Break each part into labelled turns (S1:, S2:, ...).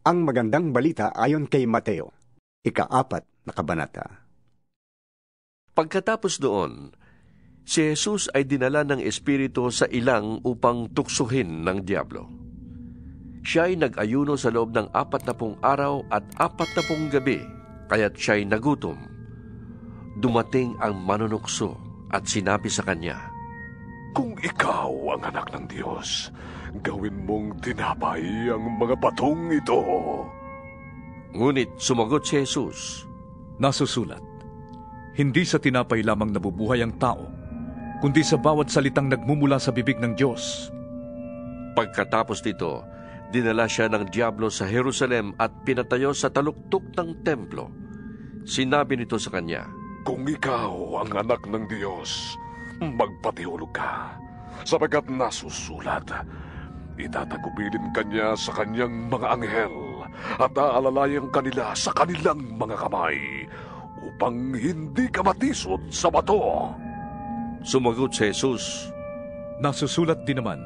S1: Ang magandang balita ayon kay Mateo, ika-4 na kabanata.
S2: Pagkatapos doon, si Jesus ay dinala ng Espiritu sa ilang upang tuksuhin ng Diablo. Siya ay nag-ayuno sa loob ng 40 araw at 40 gabi, kaya't siya'y nagutom. Dumating ang manunukso at sinabi sa kanya,
S3: "Kung ikaw ang anak ng Diyos, gawin mong tinapay ang mga batong ito."
S2: Ngunit sumagot si Jesus,
S4: Nasusulat, hindi sa tinapay lamang nabubuhay ang tao, kundi sa bawat salitang nagmumula sa bibig ng Diyos.
S2: Pagkatapos nito, dinala siya ng Diablo sa Jerusalem at pinatayo sa taluktok ng templo. Sinabi nito sa kanya,
S3: "Kung ikaw ang anak ng Diyos, magpatihulog ka, sapagkat nasusulat, itatagubilin kanya sa kanyang mga anghel at aalalayan kanila sa kanilang mga kamay upang hindi ka matisod sa bato."
S2: Sumagot si Jesus,
S4: Nasusulat din naman,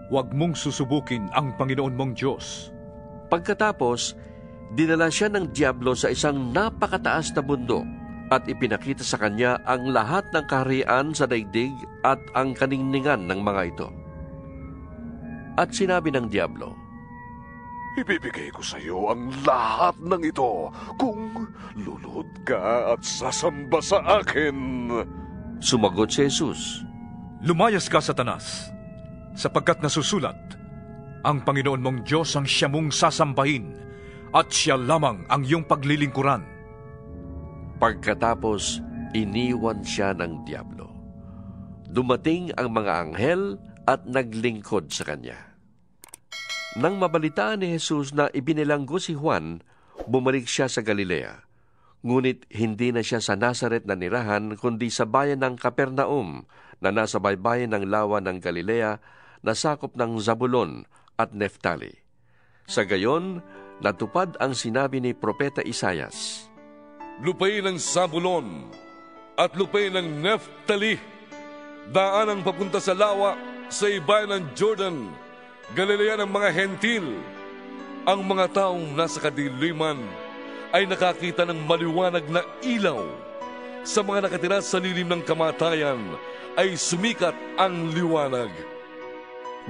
S4: huwag mong susubukin ang Panginoon mong Diyos.
S2: Pagkatapos, dinala siya ng Diablo sa isang napakataas na bundok at ipinakita sa kanya ang lahat ng kaharian sa daigdig at ang kaningningan ng mga ito. At sinabi ng Diablo,
S3: "Ibibigay ko sa iyo ang lahat ng ito kung lulod ka at sasamba sa akin."
S2: Sumagot si Jesus,
S4: Lumayas ka, Satanas, sapagkat nasusulat, ang Panginoon mong Diyos ang siya mong sasambahin at siya lamang ang iyong paglilingkuran.
S2: Pagkatapos, iniwan siya ng Diablo. Dumating ang mga anghel at naglingkod sa kanya. Nang mabalitaan ni Jesus na ibinilanggo si Juan, bumalik siya sa Galilea. Ngunit hindi na siya sa Nazaret na nirahan, kundi sa bayan ng Capernaum, na nasa baybayin ng lawa ng Galilea, na sakop ng Zabulon at Neftali. Sa gayon, natupad ang sinabi ni Propeta Isaias,
S5: "Lupain ng Zabulon at lupain ng Neftali, daan ang papunta sa lawa sa ibayan ng Jordan, Galilea ng mga hentil. Ang mga taong nasa kadiliman ay nakakita ng maliwanag na ilaw. Sa mga nakatira sa lilim ng kamatayan ay sumikat ang liwanag."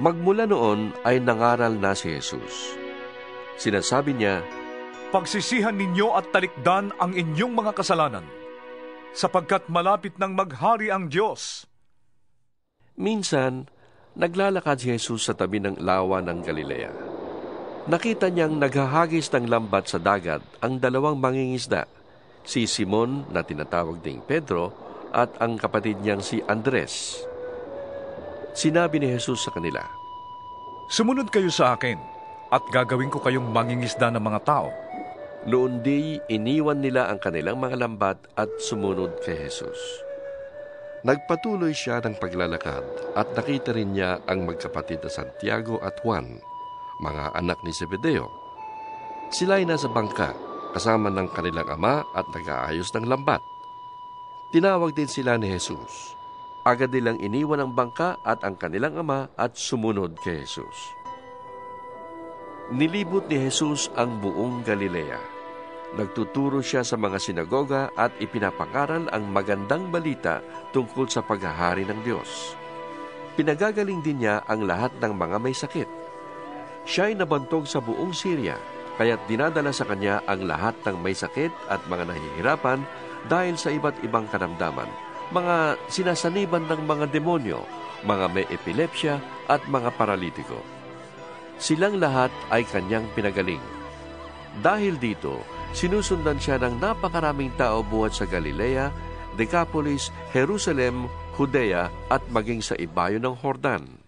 S2: Magmula noon ay nangaral na si Jesus. Sinasabi niya,
S4: Pagsisihan ninyo at talikdan ang inyong mga kasalanan, sapagkat malapit nang maghari ang Diyos.
S2: Minsan, naglalakad si Jesus sa tabi ng lawa ng Galilea. Nakita niyang naghahagis ng lambat sa dagat ang dalawang mangingisda, si Simon na tinatawag ding Pedro at ang kapatid niyang si Andres. Sinabi ni Jesus sa kanila,
S4: Sumunod kayo sa akin, at gagawin ko kayong mangingisda ng mga tao.
S2: Noon di iniwan nila ang kanilang mga lambat at sumunod kay Jesus. Nagpatuloy siya ng paglalakad at nakita rin niya ang magkapatid na Santiago at Juan, mga anak ni Zebedeo. Sila ay nasa bangka kasama ng kanilang ama at nag-aayos ng lambat. Tinawag din sila ni Jesus. Agad nilang iniwan ang bangka at ang kanilang ama at sumunod kay Jesus. Nilibot ni Jesus ang buong Galilea. Nagtuturo siya sa mga sinagoga at ipinapangaral ang magandang balita tungkol sa paghahari ng Diyos. Pinagagaling din niya ang lahat ng mga may sakit. Siya ay nabantog sa buong Syria, kaya't dinadala sa kanya ang lahat ng may sakit at mga nahihirapan dahil sa iba't ibang karamdaman, mga sinasaniban ng mga demonyo, mga may epilepsya at mga paralitiko. Silang lahat ay kanyang pinagaling. Dahil dito, sinusundan siya ng napakaraming tao buhat sa Galilea, Decapolis, Jerusalem, Judea at maging sa ibayo ng Jordan.